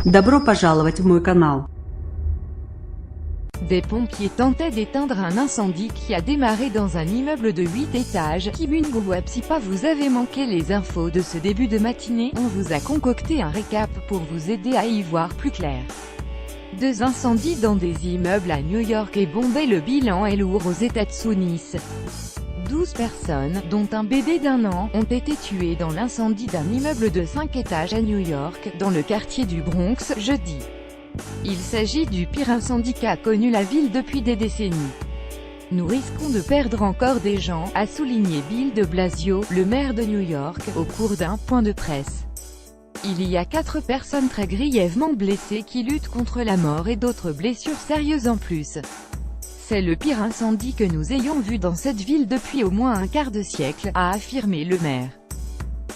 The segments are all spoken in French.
Добро пожаловать в мой канал. Des pompiers tentaient d'éteindre un incendie qui a démarré dans un immeuble de 8 étages. Kibunguwapsipa, vous avez manqué les infos de ce début de matinée, on vous a concocté un récap pour vous aider à y voir plus clair. 2 incendies dans des immeubles à New York et Bombay. Le bilan est lourd aux États-Unis. 12 personnes, dont un bébé d'1 an, ont été tuées dans l'incendie d'un immeuble de 5 étages à New York, dans le quartier du Bronx, jeudi. Il s'agit du pire incendie qu'a connu la ville depuis des décennies. Nous risquons de perdre encore des gens, a souligné Bill de Blasio, le maire de New York, au cours d'un point de presse. Il y a 4 personnes très grièvement blessées qui luttent contre la mort et d'autres blessures sérieuses en plus. C'est le pire incendie que nous ayons vu dans cette ville depuis au moins un quart de siècle, a affirmé le maire.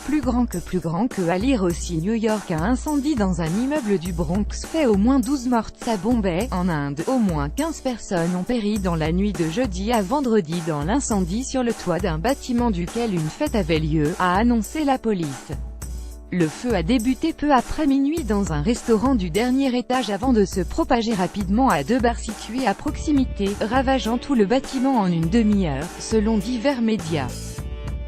Plus grand que à lire aussi. New York, un incendie dans un immeuble du Bronx fait au moins 12 morts à Bombay, en Inde. Au moins 15 personnes ont péri dans la nuit de jeudi à vendredi dans l'incendie sur le toit d'un bâtiment duquel une fête avait lieu, a annoncé la police. Le feu a débuté peu après minuit dans un restaurant du dernier étage avant de se propager rapidement à 2 bars situés à proximité, ravageant tout le bâtiment en une demi-heure, selon divers médias.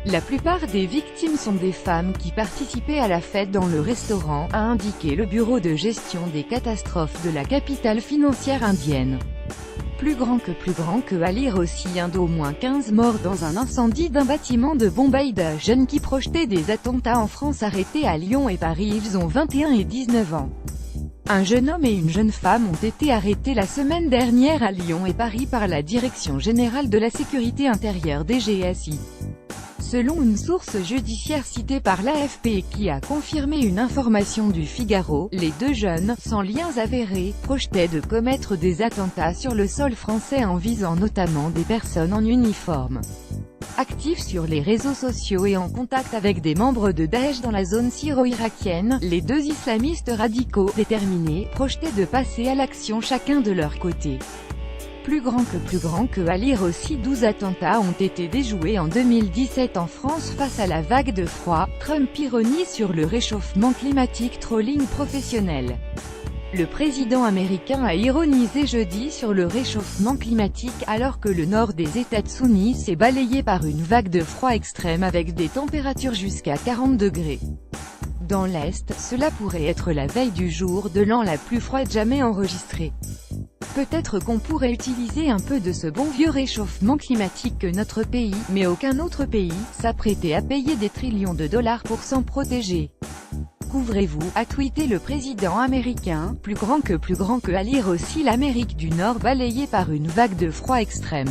La plupart des victimes sont des femmes qui participaient à la fête dans le restaurant, a indiqué le bureau de gestion des catastrophes de la capitale financière indienne. Plus grand que à lire aussi. D'au moins 15 morts dans un incendie d'un bâtiment de Bombay. Deux jeunes qui projetaient des attentats en France arrêtés à Lyon et Paris. Ils ont 21 et 19 ans. Un jeune homme et une jeune femme ont été arrêtés la semaine dernière à Lyon et Paris par la Direction générale de la sécurité intérieure DGSI. Selon une source judiciaire citée par l'AFP et qui a confirmé une information du Figaro, les 2 jeunes, sans liens avérés, projetaient de commettre des attentats sur le sol français en visant notamment des personnes en uniforme. Actifs sur les réseaux sociaux et en contact avec des membres de Daesh dans la zone syro-irakienne, les 2 islamistes radicaux, déterminés, projetaient de passer à l'action chacun de leur côté. Plus grand que à lire aussi. 12 attentats ont été déjoués en 2017 en France face à la vague de froid. Trump ironie sur le réchauffement climatique. Trolling professionnel. Le président américain a ironisé jeudi sur le réchauffement climatique alors que le nord des États-Unis est balayé par une vague de froid extrême avec des températures jusqu'à 40 degrés. Dans l'Est, cela pourrait être la veille du jour de l'an la plus froide jamais enregistrée. Peut-être qu'on pourrait utiliser un peu de ce bon vieux réchauffement climatique que notre pays, mais aucun autre pays, s'apprêtait à payer des trillions de dollars pour s'en protéger. Couvrez-vous, a tweeté le président américain. Plus grand que à lire aussi. L'Amérique du Nord balayée par une vague de froid extrême.